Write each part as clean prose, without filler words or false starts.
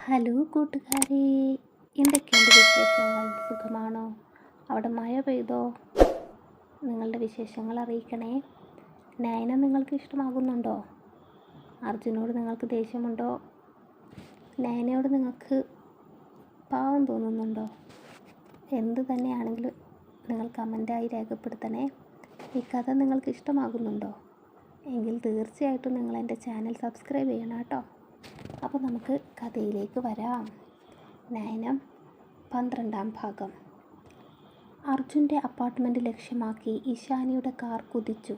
Hello കൂട്ടുകാരെ, എന്തൊക്കെയുണ്ട് വിശേഷങ്ങൾ? സുഖമാണോ? അവിടെ മഴ പെയ്തോ? നിങ്ങളുടെ വിശേഷങ്ങൾ അറിയിക്കണേ. നയന നിങ്ങൾക്ക് ഇഷ്ടമാകുന്നുണ്ടോ? അർജുനോട് നിങ്ങൾക്ക് ദേഷ്യമുണ്ടോ? നയനയോട് നിങ്ങൾക്ക് പാവം തോന്നുന്നുണ്ടോ? എന്ത് തന്നെയാണെങ്കിലും നിങ്ങൾ കമൻറ്റായി രേഖപ്പെടുത്തണേ. ഈ കഥ നിങ്ങൾക്ക് ഇഷ്ടമാകുന്നുണ്ടോ? എങ്കിൽ തീർച്ചയായിട്ടും നിങ്ങൾ എൻ്റെ ചാനൽ സബ്സ്ക്രൈബ് ചെയ്യണം കേട്ടോ. അപ്പോൾ നമുക്ക് കഥയിലേക്ക് വരാം. നയനം 12-ാം ഭാഗം. അർജുൻ്റെ അപ്പാർട്ട്മെൻറ്റ് ലക്ഷ്യമാക്കി ഇഷാനിയുടെ കാർ കുതിച്ചു.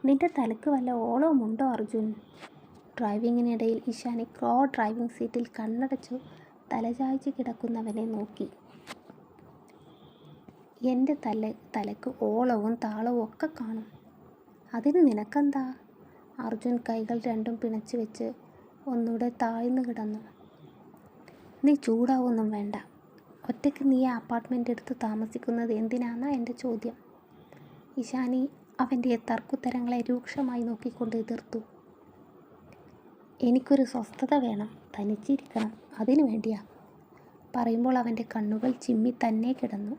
നിന്റെ തലക്ക് വല്ല ഓളവുമുണ്ടോ അർജുൻ? ഡ്രൈവിങ്ങിനിടയിൽ ഇഷാനി ഡ്രൈവിംഗ് സീറ്റിൽ കണ്ണടച്ചു തലചായ്ച്ച് കിടക്കുന്നവനെ നോക്കി. എൻ്റെ തലക്ക് ഓളവും താളവും ഒക്കെ കാണും. അതിന് നിനക്കെന്താ? അർജുൻ കൈകൾ രണ്ടും പിണച്ചു വെച്ച് ഒന്നുകൂടെ താഴ്ന്നു കിടന്നു. നീ ചൂടാവൊന്നും വേണ്ട. ഒറ്റയ്ക്ക് നീ ആ അപ്പാർട്ട്മെൻ്റ് എടുത്ത് താമസിക്കുന്നത് എന്തിനാന്നാ എൻ്റെ ചോദ്യം. ഇഷാനി അവൻ്റെ തർക്കുത്തരങ്ങളെ രൂക്ഷമായി നോക്കിക്കൊണ്ട് എതിർത്തു. എനിക്കൊരു സ്വസ്ഥത വേണം, തനിച്ചിരിക്കണം, അതിനു വേണ്ടിയാ. പറയുമ്പോൾ അവൻ്റെ കണ്ണുകൾ ചിമ്മി തന്നെ കിടന്നു.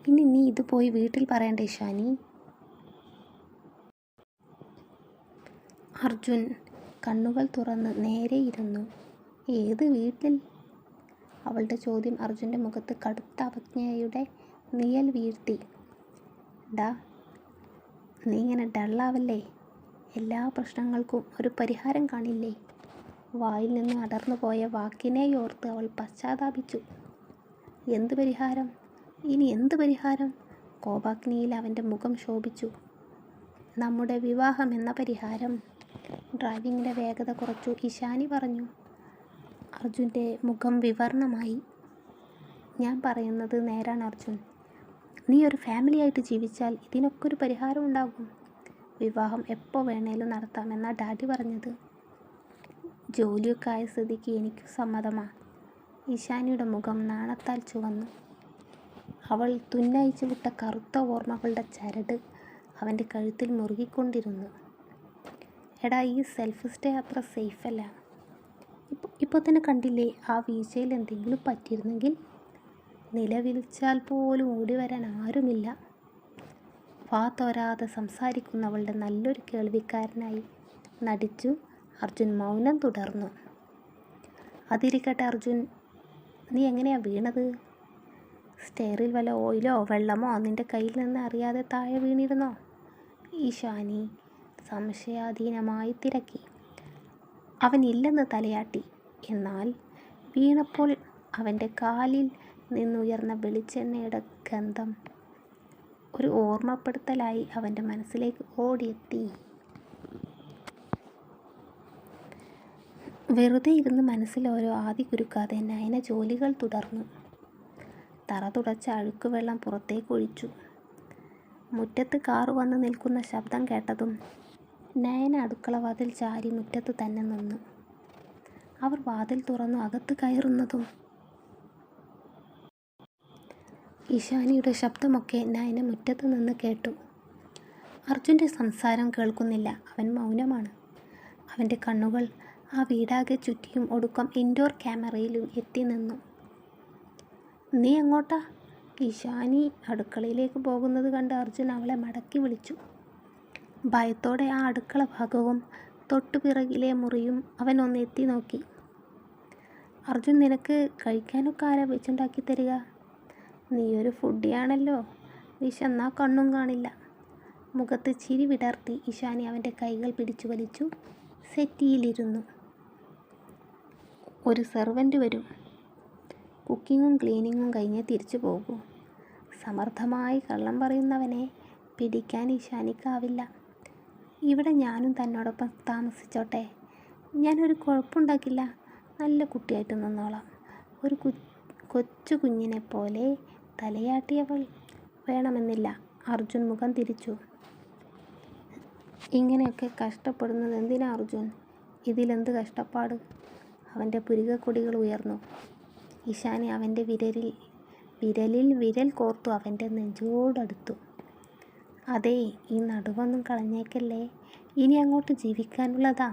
ഇനി നീ ഇത് പോയി വീട്ടിൽ പറയണ്ട ഇഷാനി. അർജുൻ കണ്ണുകൾ തുറന്ന് നേരെ ഇരുന്നു. ഏത് വീട്ടിൽ? അവളുടെ ചോദ്യം അർജുൻ്റെ മുഖത്ത് കടുത്ത അവജ്ഞയുടെ നിഴൽ വീഴ്ത്തി. ഡാ, നീ ഇങ്ങനെ ഡള്ളാവല്ലേ. എല്ലാ പ്രശ്നങ്ങൾക്കും ഒരു പരിഹാരം കാണില്ലേ? വായിൽ നിന്ന് അടർന്നു പോയ വാക്കിനെയോർത്ത് അവൾ പശ്ചാത്താപിച്ചു. എന്ത് പരിഹാരം? ഇനി എന്ത് പരിഹാരം? കോപാഗ്നിയിൽ അവൻ്റെ മുഖം ശോഭിച്ചു. നമ്മുടെ വിവാഹം എന്ന പരിഹാരം. ഡ്രൈവിങ്ങിൻ്റെ വേഗത കുറച്ചു ഇഷാനി പറഞ്ഞു. അർജുൻ്റെ മുഖം വിവർണമായി. ഞാൻ പറയുന്നത് നേരാണ് അർജുൻ. നീ ഒരു ഫാമിലിയായിട്ട് ജീവിച്ചാൽ ഇതിനൊക്കെ ഒരു പരിഹാരം ഉണ്ടാകും. വിവാഹം എപ്പോൾ വേണേലും നടത്താമെന്നാ ഡാഡി പറഞ്ഞത്. ജോലിയൊക്കെ ആയ സ്ഥിതിക്ക് എനിക്ക് സമ്മതമാണ്. ഇഷാനിയുടെ മുഖം നാണത്താൽ ചുവന്നു. അവൾ തുന്നയിച്ചു വിട്ട കറുത്ത ഓർമ്മകളുടെ ചരട് അവൻ്റെ കഴുത്തിൽ മുറുകിക്കൊണ്ടിരുന്നു. എടാ, ഈ സെൽഫ് സ്റ്റേ അത്ര സേഫല്ല. ഇപ്പോൾ തന്നെ കണ്ടില്ലേ, ആ വീഴ്ചയിൽ എന്തെങ്കിലും പറ്റിയിരുന്നെങ്കിൽ നിലവിളിച്ചാൽ പോലും ഓടി വരാൻ ആരുമില്ല. വാ തോരാതെ സംസാരിക്കുന്നവളുടെ നല്ലൊരു കേൾവിക്കാരനായി നടിച്ചു അർജുൻ മൗനം തുടർന്നു. അതിരിക്കട്ടെ അർജുൻ, നീ എങ്ങനെയാ വീണത്? സ്റ്റെയറിൽ വല്ല ഓയിലോ വെള്ളമോ നിൻ്റെ കയ്യിൽ നിന്ന് അറിയാതെ താഴെ വീണിരുന്നോ? ഇഷാനി സംശയാധീനമായി തിരക്കി. അവനില്ലെന്ന് തലയാട്ടി. എന്നാൽ വീണപ്പോൾ അവൻ്റെ കാലിൽ നിന്നുയർന്ന വെളിച്ചെണ്ണയുടെ ഗന്ധം ഒരു ഓർമ്മപ്പെടുത്തലായി അവൻ്റെ മനസ്സിലേക്ക് ഓടിയെത്തി. വെറുതെ ഇരുന്ന് മനസ്സിൽ ഓരോ ആദി കുരുക്കാതെ നയന ജോലികൾ തുടർന്നു. തറ തുടച്ച അഴുക്കുവെള്ളം പുറത്തേക്ക് ഒഴിച്ചു. മുറ്റത്ത് കാറ് വന്ന് നിൽക്കുന്ന ശബ്ദം കേട്ടതും നയന അടുക്കള വാതിൽ ചാരി മുറ്റത്ത് തന്നെ നിന്നു. അവർ വാതിൽ തുറന്നു അകത്ത് കയറുന്നതും ഇഷാനിയുടെ ശബ്ദമൊക്കെ നയന മുറ്റത്ത് നിന്ന് കേട്ടു. അർജുൻ്റെ സംസാരം കേൾക്കുന്നില്ല. അവൻ മൗനമാണ്. അവൻ്റെ കണ്ണുകൾ ആ വീടാകെ ചുറ്റിയും ഒടുക്കം ഇൻഡോർ ക്യാമറയിലും എത്തി നിന്നു. നീ എങ്ങോട്ടാ? ഇഷാനി അടുക്കളയിലേക്ക് പോകുന്നത് കണ്ട് അർജുൻ അവളെ മടക്കി വിളിച്ചു. ഭയത്തോടെ ആ അടുക്കള ഭാഗവും തൊട്ടുപിറകിലെ മുറിയും അവൻ ഒന്ന് എത്തി നോക്കി. അർജുൻ, നിനക്ക് കഴിക്കാനൊക്കെ ആരാ വെച്ചുണ്ടാക്കി തരിക? നീയൊരു ഫുഡിയാണല്ലോ, വിശന്നാ കണ്ണും കാണില്ല. മുഖത്ത് ചിരി വിടർത്തി ഇഷാനി അവൻ്റെ കൈകൾ പിടിച്ചു വലിച്ചു സെറ്റിയിലിരുന്നു. ഒരു സെർവൻ്റ് വരും. കുക്കിങ്ങും ക്ലീനിങ്ങും കഴിഞ്ഞ് തിരിച്ചു പോകൂ. സമർത്ഥമായി കള്ളം പറയുന്നവനെ പിടിക്കാൻ ഇഷാനിക്കാവില്ല. ഇവിടെ ഞാനും തന്നോടൊപ്പം താമസിച്ചോട്ടെ. ഞാനൊരു കുഴപ്പമുണ്ടാക്കില്ല. നല്ല കുട്ടിയായിട്ട് നിന്നോളാം. ഒരു കൊച്ചു കുഞ്ഞിനെ പോലെ തലയാട്ടിയവൾ വേണമെന്നില്ല. അർജുൻ മുഖം തിരിച്ചു. ഇങ്ങനെയൊക്കെ കഷ്ടപ്പെടുന്നത് എന്തിനാ അർജുൻ? ഇതിലെന്ത് കഷ്ടപ്പാട്? അവൻ്റെ പുരികക്കൊടികൾ ഉയർന്നു. ഇഷാനി അവൻ്റെ വിരലിൽ വിരൽ കോർത്തു അവൻ്റെ നെഞ്ചോടടുത്തു. അതെ, ഈ നടുവൊന്നും കളഞ്ഞേക്കല്ലേ. ഇനി അങ്ങോട്ട് ജീവിക്കാനുള്ളതാ.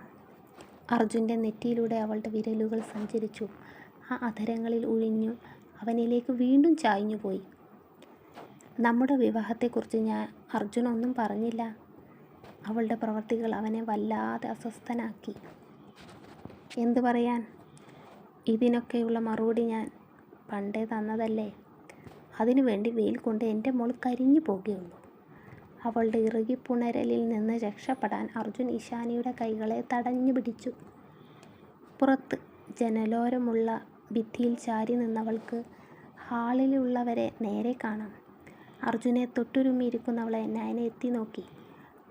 അർജുൻ്റെ നെറ്റിയിലൂടെ അവളുടെ വിരലുകൾ സഞ്ചരിച്ചു. ആ അധരങ്ങളിൽ ഉഴിഞ്ഞു അവനിലേക്ക് വീണ്ടും ചായ്ഞ്ഞുപോയി. നമ്മുടെ വിവാഹത്തെക്കുറിച്ച് അർജുനൊന്നും പറഞ്ഞില്ല. അവളുടെ പ്രവൃത്തികൾ അവനെ വല്ലാതെ അസ്വസ്ഥനാക്കി. എന്തു പറയാൻ? ഇതിനൊക്കെയുള്ള മറുപടി ഞാൻ പണ്ടേ തന്നതല്ലേ. അതിനു വേണ്ടി വെയിൽ കൊണ്ട് എൻ്റെ മോൾ കരിഞ്ഞു പോകുകയുള്ളൂ. അവളുടെ ഇറുകിപ്പുണരലിൽ നിന്ന് രക്ഷപ്പെടാൻ അർജുൻ ഇഷാനിയുടെ കൈകളെ തടഞ്ഞു പിടിച്ചു. പുറത്ത് ജനലോരമുള്ള ഭിത്തിയിൽ ചാരി നിന്നവൾക്ക് ഹാളിലുള്ളവരെ നേരെ കാണാം. അർജുനെ തൊട്ടുരുമ്മിയിരിക്കുന്നവളെ നയന എത്തി നോക്കി.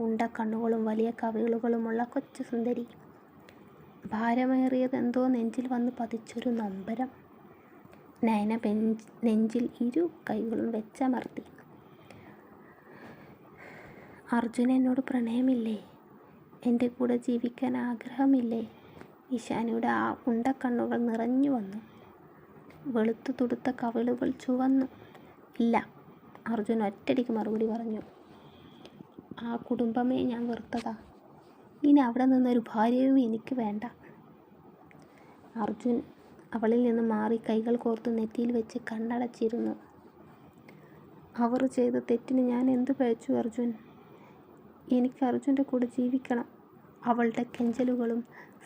ഉണ്ട കണ്ണുകളും വലിയ കവിളുകളുമുള്ള കൊച്ചു സുന്ദരി. ഭാരമേറിയതെന്തോ നെഞ്ചിൽ വന്ന് പതിച്ചൊരു നൊമ്പരം. നയന നെഞ്ചിൽ ഇരു കൈകളും വെച്ചമർത്തി. അർജുൻ എന്നോട് പ്രണയമില്ലേ? എൻ്റെ കൂടെ ജീവിക്കാൻ ആഗ്രഹമില്ലേ? ഇഷാനിയുടെ ആ ഉണ്ടക്കണ്ണുകൾ നിറഞ്ഞു വന്നു. വെളുത്തു തുടുത്ത കവിളുകൾ ചുവന്നു. ഇല്ല, അർജുൻ ഒറ്റടിക്ക് മറുപടി പറഞ്ഞു. ആ കുടുംബമേ ഞാൻ വെറുത്തതാ. ഇനി അവിടെ നിന്നൊരു ഭാര്യയും എനിക്ക് വേണ്ട. അർജുൻ അവളിൽ നിന്ന് മാറി കൈകൾ കോർത്ത് നെറ്റിയിൽ വെച്ച് കണ്ണടച്ചിരുന്നു. അവർ ചെയ്ത തെറ്റിന് ഞാൻ എന്ത് പഴിച്ചു അർജുൻ? എനിക്ക് അർജുൻ്റെ കൂടെ ജീവിക്കണം. അവളുടെ കെഞ്ചലുകളും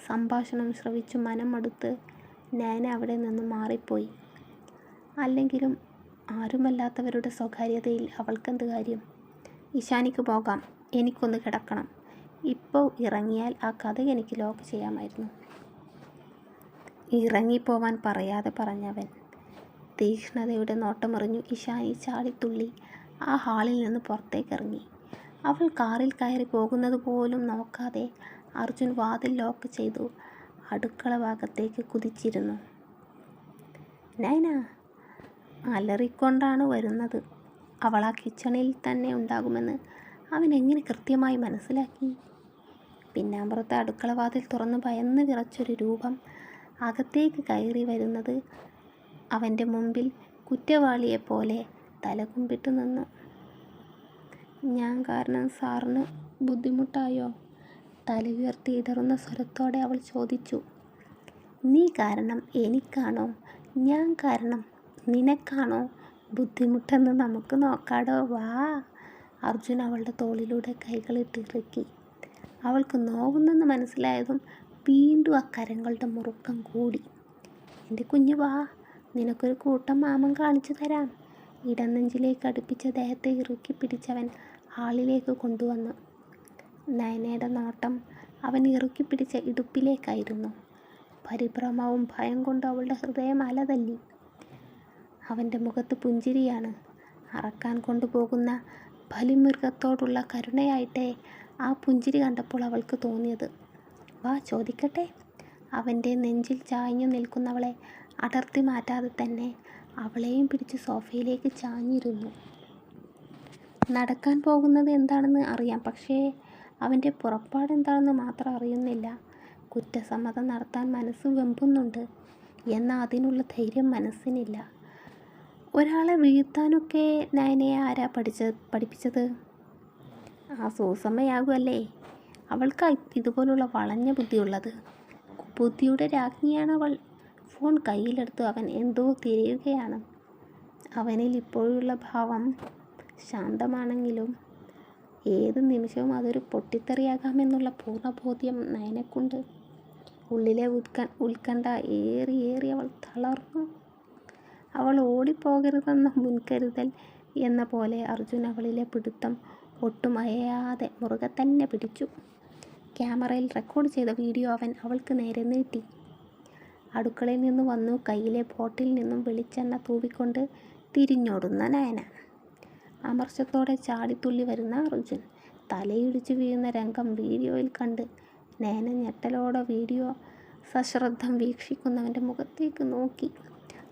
സംഭാഷണം ശ്രവിച്ചു മനം മടുത്ത് നയന അവിടെ നിന്ന് മാറിപ്പോയി. അല്ലെങ്കിലും ആരുമല്ലാത്തവരുടെ സ്വകാര്യതയിൽ അവൾക്കെന്ത് കാര്യം? ഇഷാനിക്ക് പോകാം, എനിക്കൊന്ന് കിടക്കണം. ഇപ്പോൾ ഇറങ്ങിയാൽ ആ കഥ എനിക്ക് ലോക്ക് ചെയ്യാമായിരുന്നു. ഇറങ്ങിപ്പോവാൻ പറയാതെ പറഞ്ഞവൻ തീക്ഷ്ണതയുടെ നോട്ടമെറിഞ്ഞു. ഇഷാനി ചാടിത്തുള്ളി ആ ഹാളിൽ നിന്ന് പുറത്തേക്കിറങ്ങി. അവൾ കാറിൽ കയറി പോകുന്നത് പോലും നോക്കാതെ അർജുൻ വാതിൽ ലോക്ക് ചെയ്തു അടുക്കള ഭാഗത്തേക്ക് കുതിച്ചിരുന്നു. നൈന അലറിക്കൊണ്ടാണ് വരുന്നത്. അവൾ ആ കിച്ചണിൽ തന്നെ ഉണ്ടാകുമെന്ന് അവൻ എങ്ങനെ കൃത്യമായി മനസ്സിലാക്കി? പിന്നാമ്പുറത്തെ അടുക്കള വാതിൽ തുറന്ന് ഭയന്ന് വിറച്ചൊരു രൂപം അകത്തേക്ക് കയറി വരുന്നത് അവൻ്റെ മുമ്പിൽ കുറ്റവാളിയെപ്പോലെ തലകുമ്പിട്ട് നിന്നു. ഞാൻ കാരണം സാറിന് ബുദ്ധിമുട്ടായോ? തലയുയർത്തി ഇടറുന്ന സ്വരത്തോടെ അവൾ ചോദിച്ചു. നീ കാരണം എനിക്കാണോ, ഞാൻ കാരണം നിനക്കാണോ ബുദ്ധിമുട്ടെന്ന് നമുക്ക് നോക്കാടോ, വാ. അർജുൻ അവളുടെ തോളിലൂടെ കൈകളിട്ടിറക്കി. അവൾക്ക് നോവുന്നെന്ന് മനസ്സിലായതും വീണ്ടും ആ കരങ്ങളുടെ മുറുക്കം കൂടി. എൻ്റെ കുഞ്ഞു വാ, നിനക്കൊരു കൂട്ടം മാമൻ കാണിച്ചു തരാം. ഇടനെഞ്ചിലേക്ക് അടുപ്പിച്ച ദേഹത്തെ ഇറുക്കി പിടിച്ചവൻ ഹാളിലേക്ക് കൊണ്ടുവന്നു. നയനയുടെ നോട്ടം അവൻ ഇറുക്കി പിടിച്ച ഇടുപ്പിലേക്കായിരുന്നു. പരിഭ്രമവും ഭയം കൊണ്ട് അവളുടെ ഹൃദയം അലതല്ലി. അവൻ്റെ മുഖത്ത് പുഞ്ചിരിയാണ്. അറക്കാൻ കൊണ്ടുപോകുന്ന ബലിമൃഗത്തോടുള്ള കരുണയായിട്ടേ ആ പുഞ്ചിരി കണ്ടപ്പോൾ അവൾക്ക് തോന്നിയത്. വാ, ചോദിക്കട്ടെ. അവൻ്റെ നെഞ്ചിൽ ചായ്ഞ്ഞു നിൽക്കുന്നവളെ അടർത്തി മാറ്റാതെ തന്നെ അവളെയും പിടിച്ച് സോഫയിലേക്ക് ചാഞ്ഞിരുന്നു. നടക്കാൻ പോകുന്നത് എന്താണെന്ന് അറിയാം, പക്ഷേ അവൻ്റെ പുറപ്പാടെന്താണെന്ന് മാത്രം അറിയുന്നില്ല. കുറ്റസമ്മതം നടത്താൻ മനസ്സ് വെമ്പുന്നുണ്ട്, എന്നാൽ അതിനുള്ള ധൈര്യം മനസ്സിനില്ല. ഒരാളെ വീഴ്ത്താനൊക്കെ നയനയെ ആരാ പഠിപ്പിച്ചത്? ആ സൂസമ്മയാകുമല്ലേ. അവൾക്ക് ഇതുപോലുള്ള വളഞ്ഞ ബുദ്ധിയുള്ളത്. ബുദ്ധിയുടെ രാജ്ഞിയാണവൾ. ഫോൺ കയ്യിലെടുത്ത് അവൻ എന്തോ തിരയുകയാണ്. അവനിൽ ഇപ്പോഴുള്ള ഭാവം ശാന്തമാണെങ്കിലും ഏത് നിമിഷവും അതൊരു പൊട്ടിത്തെറിയാകാമെന്നുള്ള പൂർണ്ണബോധ്യം നയനക്കുണ്ട്. ഉള്ളിലെ ഉത്കണ്ഠ ഏറി അവൾ തളർന്നു. അവൾ ഓടിപ്പോകരുതെന്ന മുൻകരുതൽ എന്ന പോലെ അർജുൻ അവളിലെ പിടുത്തം ഒട്ടും അയയാതെ മുറുകെ തന്നെ പിടിച്ചു. ക്യാമറയിൽ റെക്കോർഡ് ചെയ്ത വീഡിയോ അവൻ അവൾക്ക് നേരെ നീട്ടി. അടുക്കളയിൽ നിന്ന് വന്നു കയ്യിലെ ബോട്ടിൽ നിന്നും വെളിച്ചെണ്ണ തൂവിക്കൊണ്ട് തിരിഞ്ഞോടുന്ന നയന. അമർഷത്തോടെ ചാടിത്തുള്ളി വരുന്ന അർജുൻ തലയിടിച്ചു വീഴുന്ന രംഗം വീഡിയോയിൽ കണ്ട് നയന ഞെട്ടലോടെ വീഡിയോ സശ്രദ്ധം വീക്ഷിക്കുന്നവൻ്റെ മുഖത്തേക്ക് നോക്കി.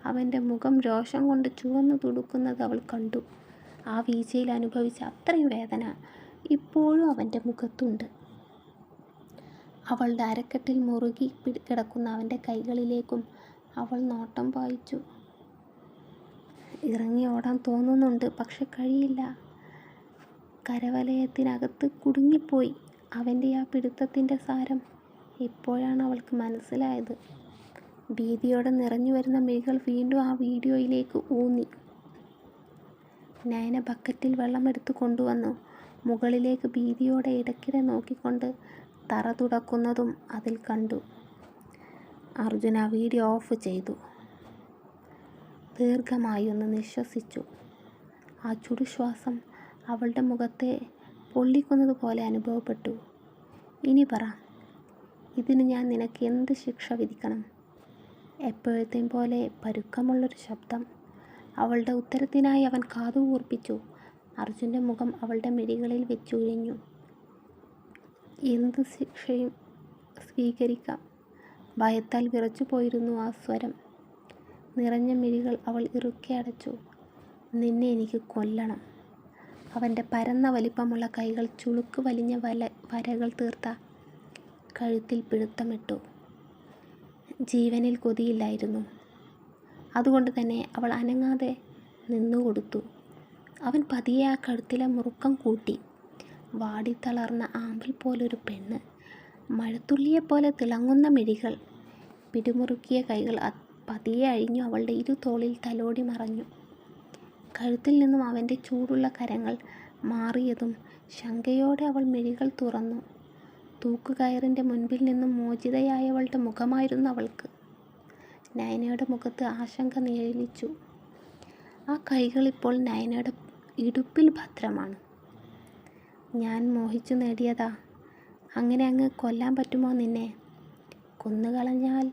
അവൻ്റെ മുഖം രോഷം കൊണ്ട് ചുവന്നു തുടുക്കുന്നത് അവൾ കണ്ടു. ആ വീഴ്ചയിൽ അനുഭവിച്ച അത്രയും വേദന ഇപ്പോഴും അവൻ്റെ മുഖത്തുണ്ട്. അവളുടെ അരക്കെട്ടിൽ മുറുകി കിടക്കുന്ന അവൻ്റെ കൈകളിലേക്കും അവൾ നോട്ടം പായിച്ചു. ഇറങ്ങി ഓടാൻ തോന്നുന്നുണ്ട്, പക്ഷെ കഴിയില്ല. കരവലയത്തിനകത്ത് കുടുങ്ങിപ്പോയി. അവൻ്റെ ആ പിടുത്തത്തിൻ്റെ സാരം ഇപ്പോഴാണ് അവൾക്ക് മനസ്സിലായത്. ഭീതിയോടെ നിറഞ്ഞു വരുന്ന മിഴികൾ വീണ്ടും ആ വീഡിയോയിലേക്ക് ഊന്നി. നയന ബക്കറ്റിൽ വെള്ളമെടുത്ത് കൊണ്ടുവന്നു. മുകളിലേക്ക് ഭീതിയോടെ ഇടയ്ക്കിടെ നോക്കിക്കൊണ്ട് തറ തുടക്കുന്നതും അതിൽ കണ്ടു. അർജുൻ ആ വീഡിയോ ഓഫ് ചെയ്തു. ദീർഘമായി ഒന്ന് നിശ്വസിച്ചു. ആ ചുടുശ്വാസം അവളുടെ മുഖത്തെ പൊള്ളിക്കുന്നത് പോലെ അനുഭവപ്പെട്ടു. ഇനി പറ, ഇതിന് ഞാൻ നിനക്ക് എന്ത് ശിക്ഷ വിധിക്കണം? എപ്പോഴത്തെയും പോലെ പരുക്കമുള്ളൊരു ശബ്ദം. അവളുടെ ഉത്തരത്തിനായി അവൻ കാതുകൂർപ്പിച്ചു. അർജുൻ്റെ മുഖം അവളുടെ മിഴികളിൽ വെച്ചുഴിഞ്ഞു. എന്ത് ശിക്ഷയും സ്വീകരിക്കാം. ഭയത്താൽ വിറച്ചു പോയിരുന്നു ആ സ്വരം. നിറഞ്ഞ മിഴികൾ അവൾ ഇറുക്കെ അടച്ചു. നിന്നെ എനിക്ക് കൊല്ലണം. അവൻ്റെ പരന്ന വലിപ്പമുള്ള കൈകൾ ചുളുക്ക് വലിഞ്ഞ വരകൾ തീർത്ത കഴുത്തിൽ പിടുത്തമിട്ടു. ജീവനിൽ കൊതിയില്ലായിരുന്നു. അതുകൊണ്ട് തന്നെ അവൾ അനങ്ങാതെ നിന്നുകൊടുത്തു. അവൻ പതിയെ ആ കഴുത്തിലെ മുറുക്കം കൂട്ടി. വാടിത്തളർന്ന ആമ്പൽ പോലൊരു പെണ്ണ്, മഴത്തുള്ളിയെപ്പോലെ തിളങ്ങുന്ന മിഴികൾ. പിടിമുറുക്കിയ കൈകൾ പതിയെ അഴിഞ്ഞു അവളുടെ ഇരുതോളിൽ തലോടി മറഞ്ഞു. കഴുത്തിൽ നിന്നും അവൻ്റെ ചൂടുള്ള കരങ്ങൾ മാറിയതും ശങ്കയോടെ അവൾ മിഴികൾ തുറന്നു. തൂക്കുകയറിൻ്റെ മുൻപിൽ നിന്നും മോചിതയായവളുടെ മുഖമായിരുന്നു അവൾക്ക്. നയനയുടെ മുഖത്ത് ആശങ്ക നിഴലിച്ചു. ആ കൈകളിപ്പോൾ നയനയുടെ ഇടുപ്പിൽ ഭദ്രമാണ്. ഞാൻ മോഹിച്ചു നേടിയതാ. അങ്ങനെ അങ്ങ് കൊല്ലാൻ പറ്റുമോ നിന്നെ? കൊന്നുകളഞ്ഞാൽ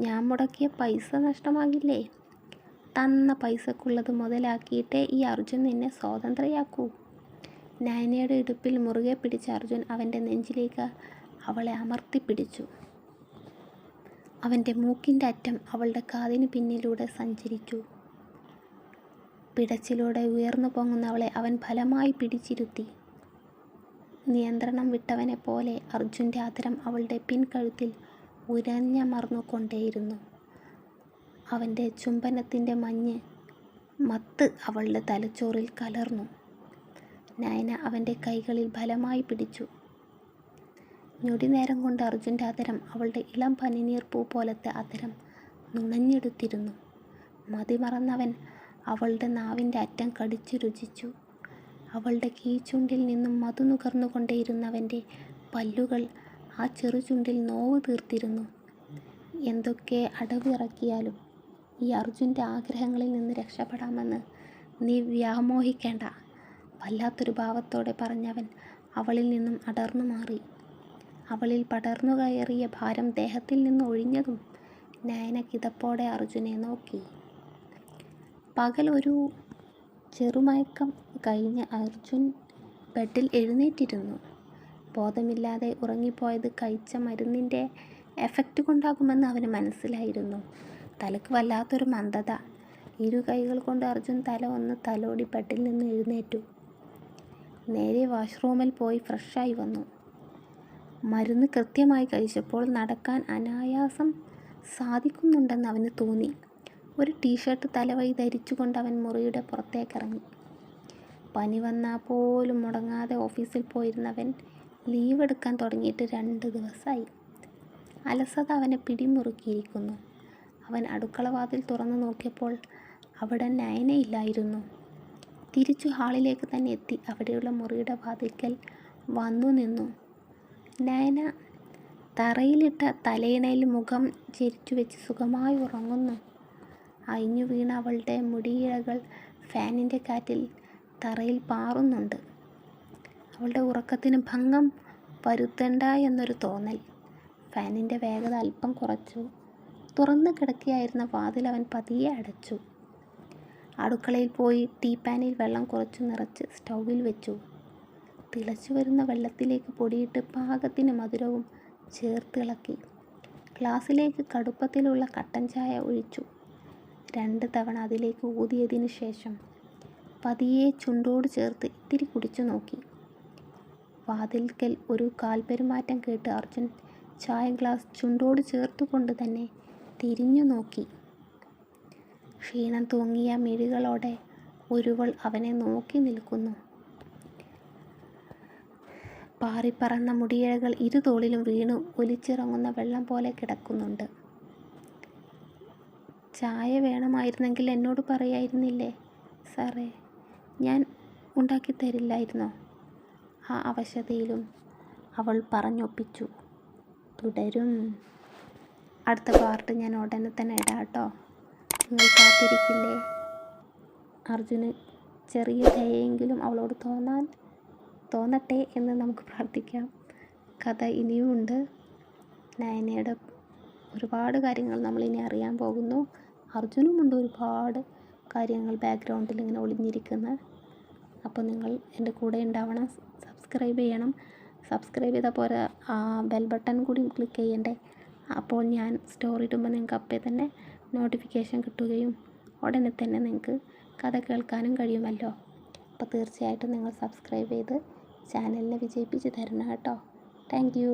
ഞാൻ മുടക്കിയ പൈസ നഷ്ടമാകില്ലേ? തന്ന പൈസക്കുള്ളത് മുതലാക്കിയിട്ടേ ഈ അർജുൻ നിന്നെ സ്വതന്ത്രയാക്കൂ. നയനയുടെ ഇടുപ്പിൽ മുറുകെ പിടിച്ച അർജുൻ അവൻ്റെ നെഞ്ചിലേക്ക് അവളെ അമർത്തിപ്പിടിച്ചു. അവൻ്റെ മൂക്കിൻ്റെ അറ്റം അവളുടെ കാതിന് പിന്നിലൂടെ സഞ്ചരിച്ചു. പിടച്ചിലൂടെ ഉയർന്നു പൊങ്ങുന്ന അവളെ അവൻ ഫലമായി പിടിച്ചിരുത്തി. നിയന്ത്രണം വിട്ടവനെ പോലെ അർജുൻ്റെ ആദരം അവളുടെ പിൻകഴുത്തിൽ ഉരഞ്ഞമർന്നു കൊണ്ടേയിരുന്നു. അവൻ്റെ ചുംബനത്തിൻ്റെ മത്ത് അവളുടെ തലച്ചോറിൽ കലർന്നു. നയന അവൻ്റെ കൈകളിൽ ബലമായി പിടിച്ചു. ഞൊടിനേരം കൊണ്ട് അർജുൻ്റെ ആദരം അവളുടെ ഇളം പനിനീർ പൂ പോലത്തെ ആദരം നുണഞ്ഞെടുത്തിരുന്നു. മതിമറന്നവൻ അവളുടെ നാവിൻ്റെ അറ്റം കടിച്ചു രുചിച്ചു. അവളുടെ കീഴ്ചുണ്ടിൽ നിന്നും മധു നുകർന്നുകൊണ്ടേയിരുന്നവൻ്റെ പല്ലുകൾ ആ ചെറുചുണ്ടിൽ നോവ് തീർത്തിരുന്നു. എന്തൊക്കെ അടവിറക്കിയാലും ഈ അർജുൻ്റെ ആഗ്രഹങ്ങളിൽ നിന്ന് രക്ഷപ്പെടാമെന്ന് നീ വ്യാമോഹിക്കേണ്ട, വല്ലാത്തൊരു ഭാവത്തോടെ പറഞ്ഞവൻ അവളിൽ നിന്നും അടർന്നു മാറി. അവളിൽ പടർന്നു കയറിയ ഭാരം ദേഹത്തിൽ നിന്ന് ഒഴിഞ്ഞതും നയന കിതപ്പോടെ അർജുനെ നോക്കി. പകൽ ഒരു ചെറുമയക്കം കഴിഞ്ഞ് അർജുൻ ബെഡിൽ എഴുന്നേറ്റിരുന്നു. ബോധമില്ലാതെ ഉറങ്ങിപ്പോയത് കഴിച്ച മരുന്നിൻ്റെ എഫക്റ്റ് കൊണ്ടാകുമെന്ന് അവന് മനസ്സിലായിരുന്നു. തലക്ക് വല്ലാത്തൊരു മന്ദത. ഇരു കൈകൾ കൊണ്ട് അർജുൻ തല ഒന്ന് തലോടി ബെഡിൽ നിന്ന് എഴുന്നേറ്റു. നേരെ വാഷ്റൂമിൽ പോയി ഫ്രഷായി വന്നു. മരുന്ന് കൃത്യമായി കഴിച്ചപ്പോൾ നടക്കാൻ അനായാസം സാധിക്കുന്നുണ്ടെന്ന് അവന് തോന്നി. ഒരു ടീഷർട്ട് തലവഴി ധരിച്ചുകൊണ്ട് അവൻ മുറിയുടെ പുറത്തേക്കിറങ്ങി. പനി വന്നാൽ പോലും മുടങ്ങാതെ ഓഫീസിൽ പോയിരുന്നവൻ ലീവ് എടുക്കാൻ തുടങ്ങിയിട്ട് 2 ദിവസമായി. അലസത അവനെ പിടിമുറുക്കിയിരിക്കുന്നു. അവൻ അടുക്കളവാതിൽ തുറന്നു നോക്കിയപ്പോൾ അവിടെ നയനയില്ലായിരുന്നു. തിരിച്ചു ഹാളിലേക്ക് തന്നെ എത്തി അവിടെയുള്ള മുറിയുടെ വാതിൽക്കൽ വന്നു നിന്നു. നയന തറയിലിട്ട തലയിണയിൽ മുഖം ചെരിച്ചു വെച്ച് സുഖമായി ഉറങ്ങുന്നു. അയഞ്ഞു വീണ അവളുടെ മുടിയിഴകൾ ഫാനിൻ്റെ കാറ്റിൽ തറയിൽ പാറുന്നുണ്ട്. അവളുടെ ഉറക്കത്തിന് ഭംഗം വരുത്തണ്ട എന്നൊരു തോന്നൽ. ഫാനിൻ്റെ വേഗത അല്പം കുറച്ചു. തുറന്നു കിടക്കുകയായിരുന്ന വാതിൽ അവൻ പതിയെ അടച്ചു. അടുക്കളയിൽ പോയി ടീപ്പാനിൽ വെള്ളം കുറച്ചു നിറച്ച് സ്റ്റൗവിൽ വെച്ചു. തിളച്ചു വരുന്ന വെള്ളത്തിലേക്ക് പൊടിയിട്ട് പാകത്തിന് മധുരവും ചേർത്തിളക്കി. ഗ്ലാസ്സിലേക്ക് കടുപ്പത്തിലുള്ള കട്ടൻ ചായ ഒഴിച്ചു. 2 തവണ അതിലേക്ക് ഊതിയതിനു ശേഷം പതിയെ ചുണ്ടോട് ചേർത്ത് ഇത്തിരി കുടിച്ചു നോക്കി. വാതിൽക്കൽ ഒരു കാൽപെരുമാറ്റം കേട്ട് അർജുൻ ചായ ഗ്ലാസ് ചുണ്ടോട് ചേർത്തുകൊണ്ട് തന്നെ തിരിഞ്ഞു നോക്കി. ക്ഷീണം തൂങ്ങിയ മിഴികളോടെ ഒരുവൾ അവനെ നോക്കി നിൽക്കുന്നു. പാറിപ്പറന്ന മുടിയിഴകൾ ഇരുതോളിലും വീണു ഒലിച്ചിറങ്ങുന്ന വെള്ളം പോലെ കിടക്കുന്നുണ്ട്. ചായ വേണമായിരുന്നെങ്കിൽ എന്നോട് പറയായിരുന്നില്ലേ സാറേ? ഞാൻ ഉണ്ടാക്കി തരില്ലായിരുന്നോ? ആ അവശതയിലും അവൾ പറഞ്ഞൊപ്പിച്ചു. തുടരും. അടുത്ത പാർട്ട് ഞാൻ ഉടനെ തന്നെ ഇടാം കേട്ടോ. നിങ്ങൾ കാത്തിരിക്കില്ലേ? അർജുന് ചെറിയ ദയെങ്കിലും അവളോട് തോന്നട്ടെ എന്ന് നമുക്ക് പ്രാർത്ഥിക്കാം. കഥ ഇനിയുമുണ്ട്. നയനയുടെ ഒരുപാട് കാര്യങ്ങൾ നമ്മളിനി അറിയാൻ പോകുന്നു. അർജുനുമുണ്ട് ഒരുപാട് കാര്യങ്ങൾ ബാക്ക്ഗ്രൗണ്ടിൽ ഇങ്ങനെ ഒളിഞ്ഞിരിക്കുന്നത്. അപ്പോൾ നിങ്ങൾ എൻ്റെ കൂടെ ഉണ്ടാവണം. സബ്സ്ക്രൈബ് ചെയ്യണം. സബ്സ്ക്രൈബ് ചെയ്താൽ പോരാ, ആ ബെൽ ബട്ടൺ കൂടി ക്ലിക്ക് ചെയ്യണ്ടേ. അപ്പോൾ ഞാൻ സ്റ്റോറി ഇടുമ്പോൾ നിങ്ങൾക്ക് അപ്പോൾ തന്നെ നോട്ടിഫിക്കേഷൻ കിട്ടുകയും ഉടനെ തന്നെ നിങ്ങൾക്ക് കഥ കേൾക്കാനും കഴിയുമല്ലോ. അപ്പോൾ തീർച്ചയായിട്ടും നിങ്ങൾ സബ്സ്ക്രൈബ് ചെയ്ത് ചാനലിനെ വിജയിപ്പിച്ച് തരണം കേട്ടോ. Thank you.